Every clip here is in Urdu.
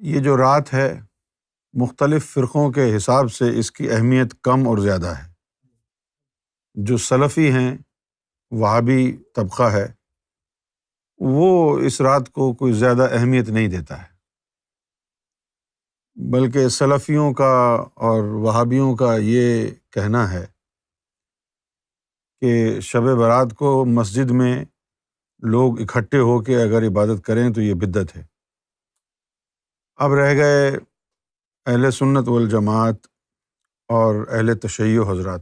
یہ جو رات ہے مختلف فرقوں کے حساب سے اس کی اہمیت کم اور زیادہ ہے۔ جو سلفی ہیں، وہابی طبقہ ہے، وہ اس رات کو کوئی زیادہ اہمیت نہیں دیتا ہے، بلکہ سلفیوں کا اور وہابیوں کا یہ کہنا ہے کہ شب برات کو مسجد میں لوگ اکٹھے ہو کے اگر عبادت کریں تو یہ بدعت ہے۔ اب رہ گئے اہل سنت والجماعت اور اہل تشیع حضرات،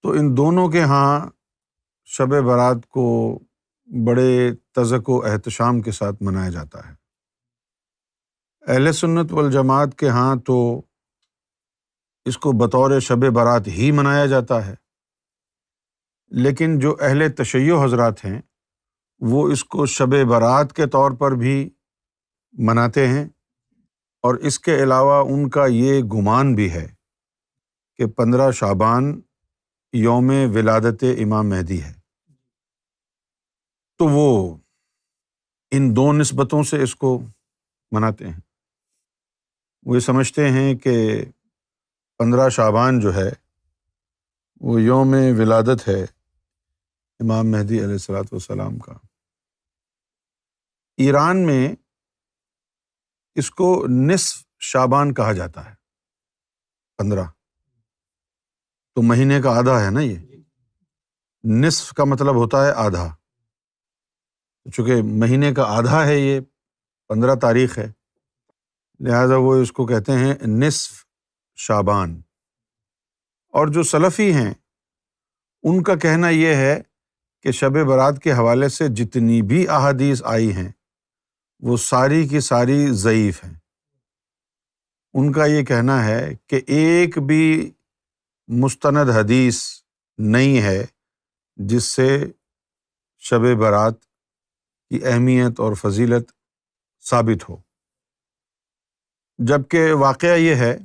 تو ان دونوں کے ہاں شب برات کو بڑے تزک و احتشام کے ساتھ منایا جاتا ہے۔ اہل سنت والجماعت کے ہاں تو اس کو بطور شب برات ہی منایا جاتا ہے، لیکن جو اہل تشیع حضرات ہیں وہ اس کو شب برات کے طور پر بھی مناتے ہیں، اور اس کے علاوہ ان کا یہ گمان بھی ہے کہ 15 شعبان یوم ولادت امام مہدی ہے، تو وہ ان دو نسبتوں سے اس کو مناتے ہیں۔ وہ یہ سمجھتے ہیں کہ 15 شعبان جو ہے وہ یوم ولادت ہے امام مہدی علیہ الصلوۃ والسلام کا۔ ایران میں اس کو نصف شعبان کہا جاتا ہے، 15 تو مہینے کا آدھا ہے نا، یہ نصف کا مطلب ہوتا ہے آدھا، چونکہ مہینے کا آدھا ہے، یہ 15 تاریخ ہے، لہٰذا وہ اس کو کہتے ہیں نصف شعبان۔ اور جو سلفی ہیں ان کا کہنا یہ ہے کہ شب برات کے حوالے سے جتنی بھی احادیث آئی ہیں وہ ساری کی ساری ضعیف ہیں۔ ان کا یہ کہنا ہے کہ ایک بھی مستند حدیث نہیں ہے جس سے شب برات کی اہمیت اور فضیلت ثابت ہو، جبکہ واقعہ یہ ہے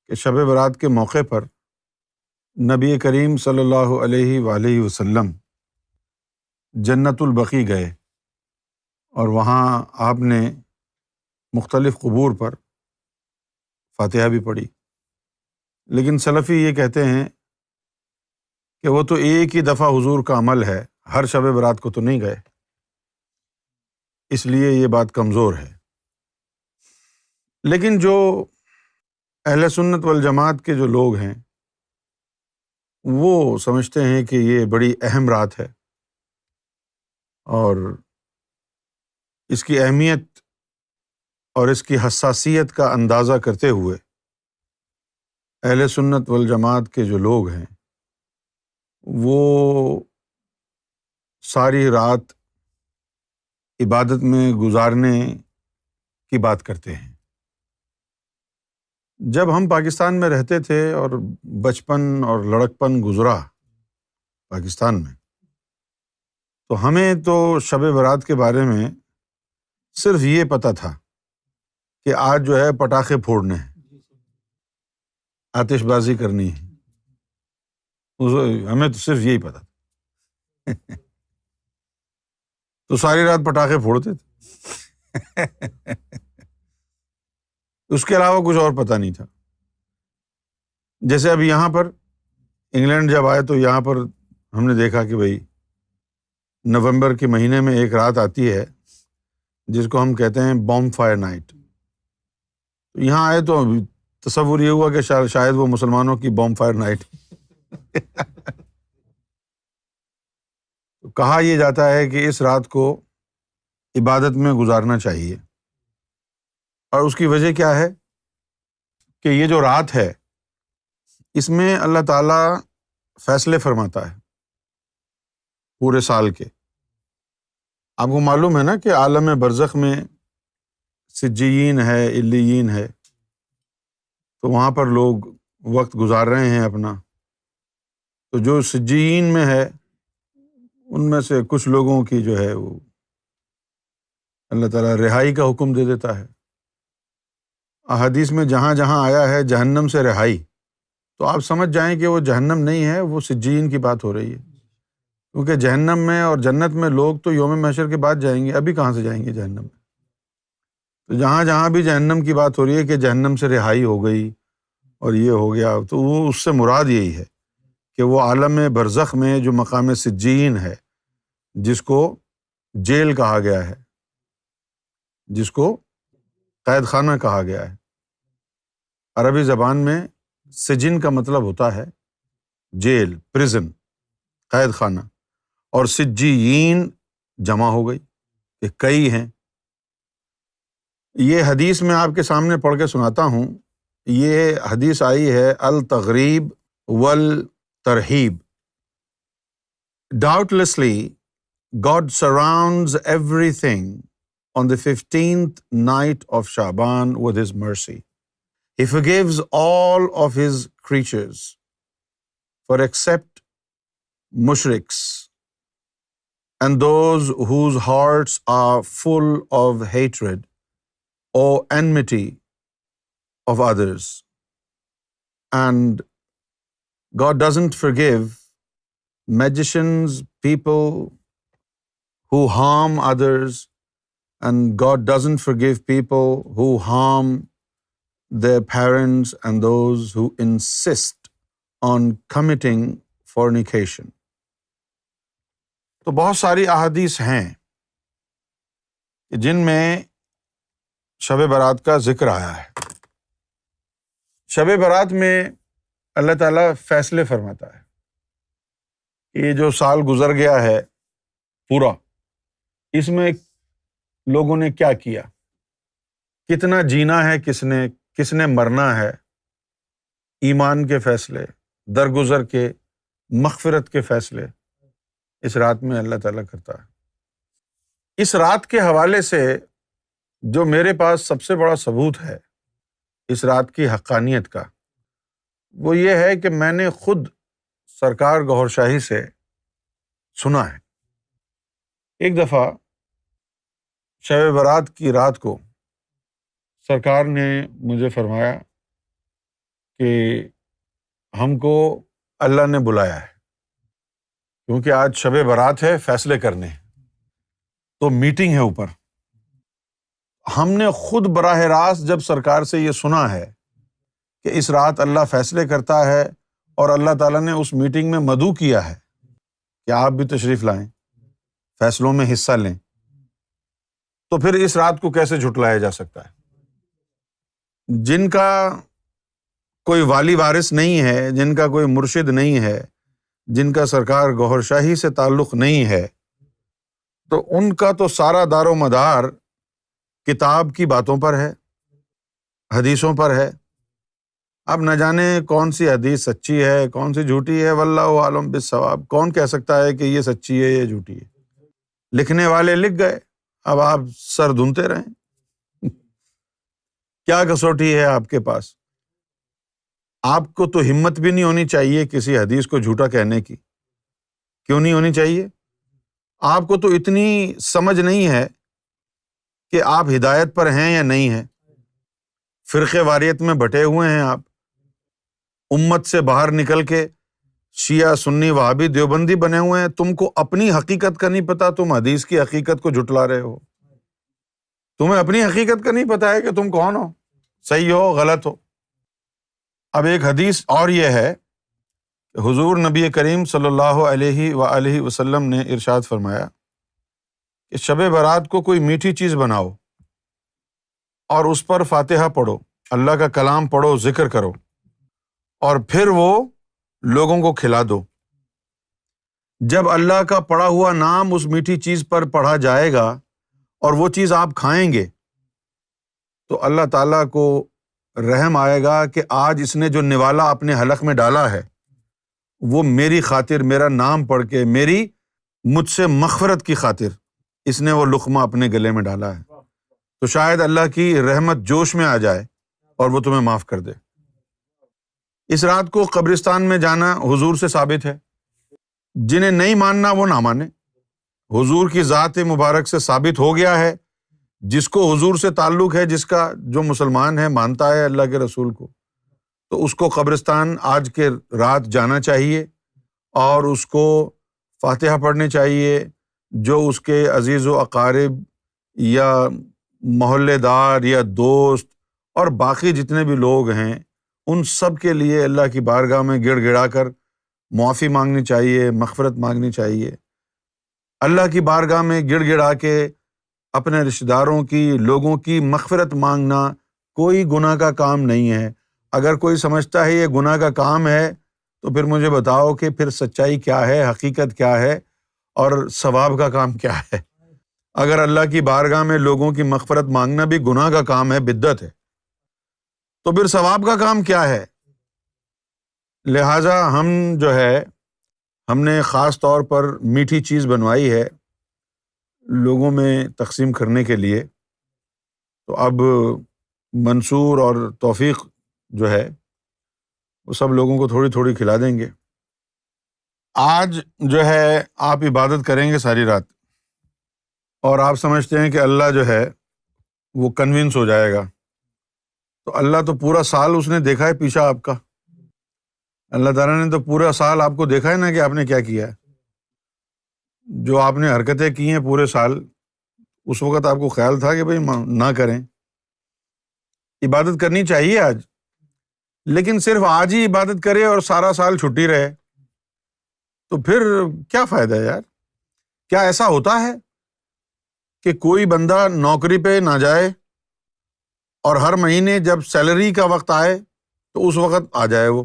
کہ شب برات کے موقع پر نبی کریم صلی اللہ علیہ وآلہ وسلم جنت البقیع گئے، اور وہاں آپ نے مختلف قبور پر فاتحہ بھی پڑھی، لیکن سلفی یہ کہتے ہیں کہ وہ تو ایک ہی دفعہ حضور کا عمل ہے، ہر شب برات کو تو نہیں گئے، اس لیے یہ بات کمزور ہے۔ لیکن جو اہل سنت والجماعت کے جو لوگ ہیں وہ سمجھتے ہیں کہ یہ بڑی اہم رات ہے، اور اس کی اہمیت اور اس کی حساسیت کا اندازہ کرتے ہوئے اہل سنت والجماعت کے جو لوگ ہیں وہ ساری رات عبادت میں گزارنے کی بات کرتے ہیں۔ جب ہم پاکستان میں رہتے تھے اور بچپن اور لڑکپن گزرا پاکستان میں، تو ہمیں تو شب برات کے بارے میں صرف یہ پتہ تھا کہ آج جو ہے پٹاخے پھوڑنے ہیں، آتش بازی کرنی ہے، ہمیں تو صرف یہی پتہ تھا تو ساری رات پٹاخے پھوڑتے تھے اس کے علاوہ کچھ اور پتہ نہیں تھا۔ جیسے اب یہاں پر انگلینڈ جب آئے تو یہاں پر ہم نے دیکھا کہ بھئی نومبر کے مہینے میں ایک رات آتی ہے جس کو ہم کہتے ہیں بوم فائر نائٹ۔ تو یہاں آئے تو تصور یہ ہوا کہ شاید وہ مسلمانوں کی بوم فائر نائٹ تو کہا یہ جاتا ہے کہ اس رات کو عبادت میں گزارنا چاہیے، اور اس کی وجہ کیا ہے کہ یہ جو رات ہے اس میں اللہ تعالیٰ فیصلے فرماتا ہے پورے سال کے۔ آپ کو معلوم ہے نا کہ عالم برزخ میں سجیین ہے، علیین ہے، تو وہاں پر لوگ وقت گزار رہے ہیں اپنا۔ تو جو سجیین میں ہے ان میں سے کچھ لوگوں کی جو ہے وہ اللہ تعالیٰ رہائی کا حکم دے دیتا ہے۔ احادیث میں جہاں جہاں آیا ہے جہنم سے رہائی، تو آپ سمجھ جائیں کہ وہ جہنم نہیں ہے، وہ سجین کی بات ہو رہی ہے، کیونکہ جہنم میں اور جنت میں لوگ تو یوم محشر کے بعد جائیں گے، ابھی کہاں سے جائیں گے جہنم میں۔ تو جہاں جہاں بھی جہنم کی بات ہو رہی ہے کہ جہنم سے رہائی ہو گئی اور یہ ہو گیا، تو وہ اس سے مراد یہی ہے کہ وہ عالم برزخ میں جو مقام سجین ہے، جس کو جیل کہا گیا ہے، جس کو قید خانہ کہا گیا ہے۔ عربی زبان میں سجن کا مطلب ہوتا ہے جیل، پرزن، قید خانہ، اور سجین جمع ہو گئی کہ کئی ہیں۔ یہ حدیث میں آپ کے سامنے پڑھ کے سناتا ہوں۔ یہ حدیث آئی ہے التغریب والترہیب۔ Doubtlessly, God surrounds everything on the 15th night of Shaban with His mercy. He forgives all of His creatures, for except mushriks and those whose hearts are full of hatred or enmity of others. And God doesn't forgive magicians, people who harm others, and God doesn't forgive people who harm their parents and those who insist on committing fornication. تو بہت ساری احادیث ہیں جن میں شب برات کا ذکر آیا ہے۔ شب برات میں اللہ تعالیٰ فیصلے فرماتا ہے کہ یہ جو سال گزر گیا ہے پورا، اس میں لوگوں نے کیا کیا، کتنا جینا ہے، کس نے مرنا ہے۔ ایمان کے فیصلے، درگزر کے، مغفرت کے فیصلے اس رات میں اللہ تعالیٰ کرتا ہے۔ اس رات کے حوالے سے جو میرے پاس سب سے بڑا ثبوت ہے اس رات کی حقانیت کا، وہ یہ ہے کہ میں نے خود سرکار گوھر شاہی سے سنا ہے۔ ایک دفعہ شب برات کی رات کو سرکار نے مجھے فرمایا کہ ہم کو اللہ نے بلایا ہے، کیونکہ آج شب برات ہے، فیصلے کرنے ہیں، تو میٹنگ ہے اوپر۔ ہم نے خود براہ راست جب سرکار سے یہ سنا ہے کہ اس رات اللہ فیصلے کرتا ہے، اور اللہ تعالیٰ نے اس میٹنگ میں مدعو کیا ہے کہ آپ بھی تشریف لائیں، فیصلوں میں حصہ لیں، تو پھر اس رات کو کیسے جھٹلایا جا سکتا ہے؟ جن کا کوئی والی وارث نہیں ہے، جن کا کوئی مرشد نہیں ہے، جن کا سرکار گوھر شاہی سے تعلق نہیں ہے، تو ان کا تو سارا دار و مدار کتاب کی باتوں پر ہے، حدیثوں پر ہے۔ اب نہ جانے کون سی حدیث سچی ہے، کون سی جھوٹی ہے، واللہ عالم بالصواب۔ کون کہہ سکتا ہے کہ یہ سچی ہے، یہ جھوٹی ہے؟ لکھنے والے لکھ گئے، اب آپ سر دھنتے رہیں۔ کیا کسوٹی ہے آپ کے پاس؟ آپ کو تو ہمت بھی نہیں ہونی چاہیے کسی حدیث کو جھوٹا کہنے کی۔ کیوں نہیں ہونی چاہیے؟ آپ کو تو اتنی سمجھ نہیں ہے کہ آپ ہدایت پر ہیں یا نہیں ہیں۔ فرقے واریت میں بٹے ہوئے ہیں آپ، امت سے باہر نکل کے شیعہ، سنی، وہابی، دیوبندی بنے ہوئے ہیں۔ تم کو اپنی حقیقت کا نہیں پتا، تم حدیث کی حقیقت کو جھٹلا رہے ہو۔ تمہیں اپنی حقیقت کا نہیں پتا ہے کہ تم کون ہو، صحیح ہو غلط ہو۔ اب ایک حدیث اور یہ ہے کہ حضور نبی کریم صلی اللہ علیہ وآلہ وسلم نے ارشاد فرمایا کہ شب برات کو کوئی میٹھی چیز بناؤ اور اس پر فاتحہ پڑھو، اللہ کا کلام پڑھو، ذکر کرو، اور پھر وہ لوگوں کو کھلا دو۔ جب اللہ کا پڑھا ہوا نام اس میٹھی چیز پر پڑھا جائے گا اور وہ چیز آپ کھائیں گے تو اللہ تعالیٰ کو رحم آئے گا کہ آج اس نے جو نوالا اپنے حلق میں ڈالا ہے وہ میری خاطر، میرا نام پڑھ کے، مجھ سے مغفرت کی خاطر اس نے وہ لقمہ اپنے گلے میں ڈالا ہے، تو شاید اللہ کی رحمت جوش میں آ جائے اور وہ تمہیں معاف کر دے۔ اس رات کو قبرستان میں جانا حضور سے ثابت ہے، جنہیں نہیں ماننا وہ نہ مانے۔ حضور کی ذات مبارک سے ثابت ہو گیا ہے، جس کو حضور سے تعلق ہے، جس کا جو مسلمان ہے، مانتا ہے اللہ کے رسول کو، تو اس کو قبرستان آج کے رات جانا چاہیے اور اس کو فاتحہ پڑھنی چاہیے۔ جو اس کے عزیز و اقارب یا محلے دار یا دوست اور باقی جتنے بھی لوگ ہیں ان سب کے لیے اللہ کی بارگاہ میں گڑ گڑا کر معافی مانگنی چاہیے، مغفرت مانگنی چاہیے۔ اللہ کی بارگاہ میں گڑ گڑا کے اپنے رشتہ داروں کی، لوگوں کی مغفرت مانگنا کوئی گناہ کا کام نہیں ہے۔ اگر کوئی سمجھتا ہے یہ گناہ کا کام ہے تو پھر مجھے بتاؤ کہ پھر سچائی کیا ہے، حقیقت کیا ہے اور ثواب کا کام کیا ہے۔ اگر اللہ کی بارگاہ میں لوگوں کی مغفرت مانگنا بھی گناہ کا کام ہے، بدعت ہے، تو پھر ثواب کا کام کیا ہے؟ لہٰذا ہم نے خاص طور پر میٹھی چیز بنوائی ہے لوگوں میں تقسیم کرنے کے لیے، تو اب منصور اور توفیق جو ہے وہ سب لوگوں کو تھوڑی تھوڑی کھلا دیں گے۔ آج جو ہے آپ عبادت کریں گے ساری رات، اور آپ سمجھتے ہیں کہ اللہ جو ہے وہ کنونس ہو جائے گا، تو اللہ تو پورا سال اس نے دیکھا ہے پیچھے آپ کا، اللہ تعالیٰ نے تو پورا سال آپ کو دیکھا ہے نا کہ آپ نے کیا کیا ہے، جو آپ نے حرکتیں کی ہیں پورے سال، اس وقت آپ کو خیال تھا کہ بھئی نہ کریں۔ عبادت کرنی چاہیے آج، لیکن صرف آج ہی عبادت کرے اور سارا سال چھٹی رہے تو پھر کیا فائدہ ہے یار؟ کیا ایسا ہوتا ہے کہ کوئی بندہ نوکری پہ نہ جائے اور ہر مہینے جب سیلری کا وقت آئے تو اس وقت آ جائے وہ،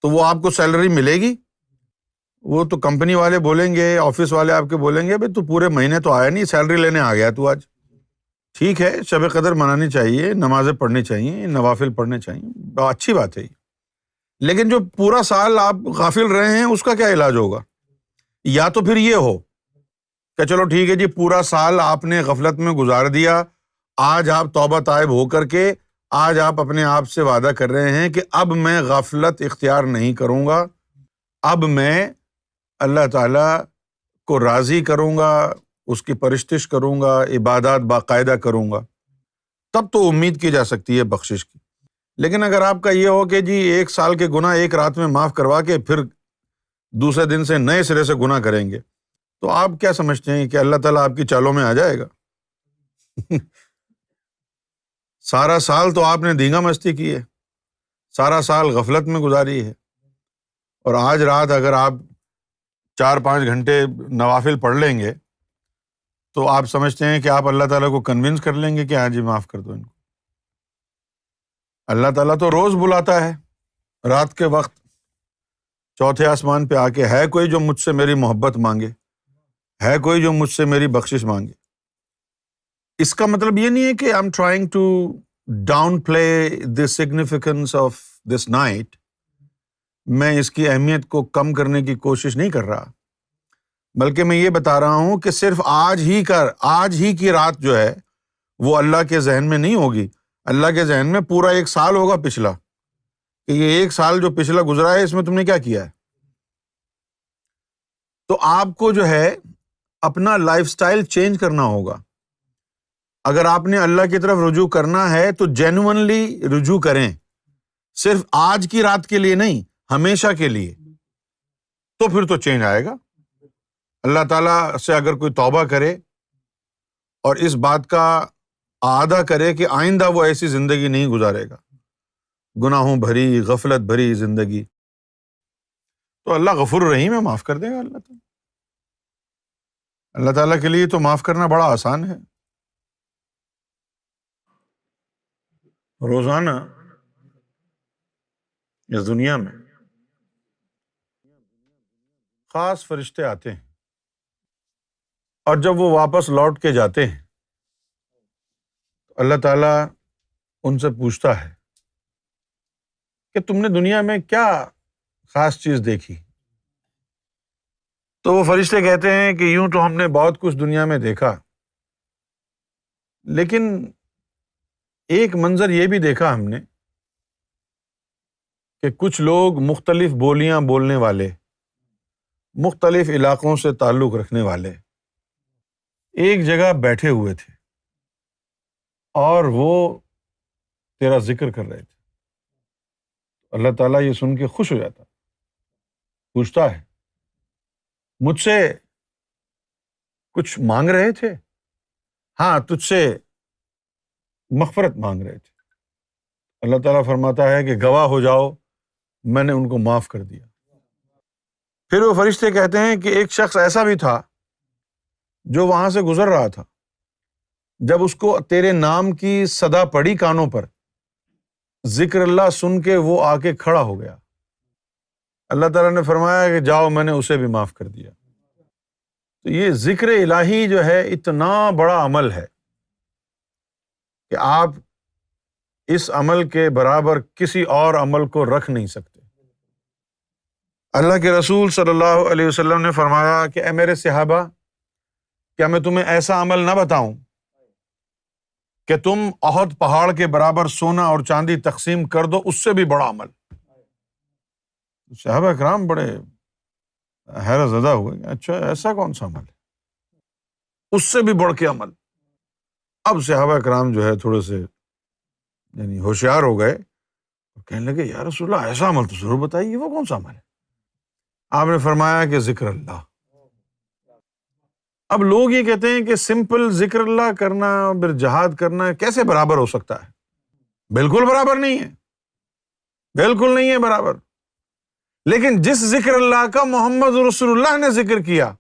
تو وہ آپ کو سیلری ملے گی؟ وہ تو کمپنی والے بولیں گے، آفس والے آپ کے بولیں گے بھئی تو پورے مہینے تو آیا نہیں، سیلری لینے آ گیا تو آج۔ ٹھیک ہے، شب قدر منانی چاہیے، نمازیں پڑھنی چاہیے، نوافل پڑھنے چاہیے، اچھی بات ہے، لیکن جو پورا سال آپ غافل رہے ہیں اس کا کیا علاج ہوگا؟ یا تو پھر یہ ہو کہ چلو ٹھیک ہے جی، پورا سال آپ نے غفلت میں گزار دیا، آج آپ توبہ تائب ہو کر کے آج آپ اپنے آپ سے وعدہ کر رہے ہیں کہ اب میں غفلت اختیار نہیں کروں گا، اب میں اللہ تعالیٰ کو راضی کروں گا، اس کی پرستش کروں گا، عبادات باقاعدہ کروں گا، تب تو امید کی جا سکتی ہے بخشش کی۔ لیکن اگر آپ کا یہ ہو کہ جی 1 سال کے گناہ ایک رات میں معاف کروا کے پھر دوسرے دن سے نئے سرے سے گناہ کریں گے، تو آپ کیا سمجھتے ہیں کہ اللہ تعالیٰ آپ کی چالوں میں آ جائے گا؟ سارا سال تو آپ نے دینگا مستی کی ہے، سارا سال غفلت میں گزاری ہے، اور آج رات اگر آپ 4-5 گھنٹے نوافل پڑھ لیں گے تو آپ سمجھتے ہیں کہ آپ اللہ تعالیٰ کو کنونس کر لیں گے کہ ہاں جی معاف کر دو ان کو۔ اللہ تعالیٰ تو روز بلاتا ہے رات کے وقت، چوتھے آسمان پہ آ کے، ہے کوئی جو مجھ سے میری محبت مانگے، ہے کوئی جو مجھ سے میری بخشش مانگے۔ اس کا مطلب یہ نہیں ہے کہ I am trying to downplay the significance of this night, میں اس کی اہمیت کو کم کرنے کی کوشش نہیں کر رہا، بلکہ میں یہ بتا رہا ہوں کہ صرف آج ہی کی رات جو ہے وہ اللہ کے ذہن میں نہیں ہوگی، اللہ کے ذہن میں پورا 1 سال ہوگا پچھلا، کہ یہ 1 سال جو پچھلا گزرا ہے اس میں تم نے کیا کیا ہے۔ تو آپ کو جو ہے اپنا لائف سٹائل چینج کرنا ہوگا۔ اگر آپ نے اللہ کی طرف رجوع کرنا ہے تو جینوئنلی رجوع کریں، صرف آج کی رات کے لیے نہیں، ہمیشہ کے لیے، تو پھر تو چینج آئے گا۔ اللہ تعالیٰ سے اگر کوئی توبہ کرے اور اس بات کا اعادہ کرے کہ آئندہ وہ ایسی زندگی نہیں گزارے گا، گناہوں بھری، غفلت بھری زندگی، تو اللہ غفور رحیم ہے، معاف کر دے گا اللہ تعالیٰ۔ اللہ تعالیٰ کے لیے تو معاف کرنا بڑا آسان ہے۔ روزانہ اس دنیا میں خاص فرشتے آتے ہیں، اور جب وہ واپس لوٹ کے جاتے ہیں تو اللہ تعالیٰ ان سے پوچھتا ہے کہ تم نے دنیا میں کیا خاص چیز دیکھی؟ تو وہ فرشتے کہتے ہیں کہ یوں تو ہم نے بہت کچھ دنیا میں دیکھا، لیکن ایک منظر یہ بھی دیکھا ہم نے کہ کچھ لوگ مختلف بولیاں بولنے والے، مختلف علاقوں سے تعلق رکھنے والے ایک جگہ بیٹھے ہوئے تھے اور وہ تیرا ذکر کر رہے تھے۔ اللہ تعالیٰ یہ سن کے خوش ہو جاتا، پوچھتا ہے مجھ سے کچھ مانگ رہے تھے؟ ہاں تجھ سے مغفرت مانگ رہے تھے۔ اللہ تعالیٰ فرماتا ہے کہ گواہ ہو جاؤ، میں نے ان کو معاف کر دیا۔ پھر وہ فرشتے کہتے ہیں کہ ایک شخص ایسا بھی تھا جو وہاں سے گزر رہا تھا، جب اس کو تیرے نام کی صدا پڑی کانوں پر، ذکر اللہ سن کے وہ آ کے کھڑا ہو گیا۔ اللہ تعالیٰ نے فرمایا کہ جاؤ، میں نے اسے بھی معاف کر دیا۔ تو یہ ذکر الہی جو ہے اتنا بڑا عمل ہے کہ آپ اس عمل کے برابر کسی اور عمل کو رکھ نہیں سکتے۔ اللہ کے رسول صلی اللہ علیہ وسلم نے فرمایا کہ اے میرے صحابہ، کیا میں تمہیں ایسا عمل نہ بتاؤں کہ تم احد پہاڑ کے برابر سونا اور چاندی تقسیم کر دو، اس سے بھی بڑا عمل۔ صحابہ کرام بڑے حیرت زدہ ہوئے کہ اچھا ایسا کون سا عمل ہے، اس سے بھی بڑھ کے عمل۔ اب صحابہ کرام جو ہے تھوڑے سے یعنی ہوشیار ہو گئے، کہنے لگے یا رسول اللہ ایسا عمل تو ضرور بتائیے، وہ کون سا عمل ہے؟ آپ نے فرمایا کہ ذکر اللہ۔ اب لوگ یہ کہتے ہیں کہ سمپل ذکر اللہ کرنا پھر جہاد کرنا کیسے برابر ہو سکتا ہے؟ بالکل برابر نہیں ہے، بالکل نہیں ہے برابر۔ لیکن جس ذکر اللہ کا محمد رسول اللہ نے ذکر کیا،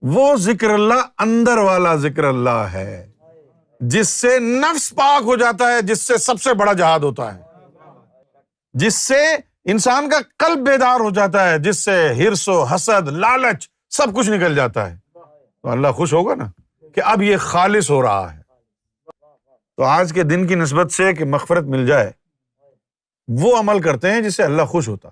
وہ ذکر اللہ اندر والا ذکر اللہ ہے، جس سے نفس پاک ہو جاتا ہے، جس سے سب سے بڑا جہاد ہوتا ہے، جس سے انسان کا قلب بیدار ہو جاتا ہے، جس سے ہرس و حسد لالچ سب کچھ نکل جاتا ہے۔ تو اللہ خوش ہوگا نا کہ اب یہ خالص ہو رہا ہے۔ تو آج کے دن کی نسبت سے کہ مغفرت مل جائے، وہ عمل کرتے ہیں جس سے اللہ خوش ہوتا۔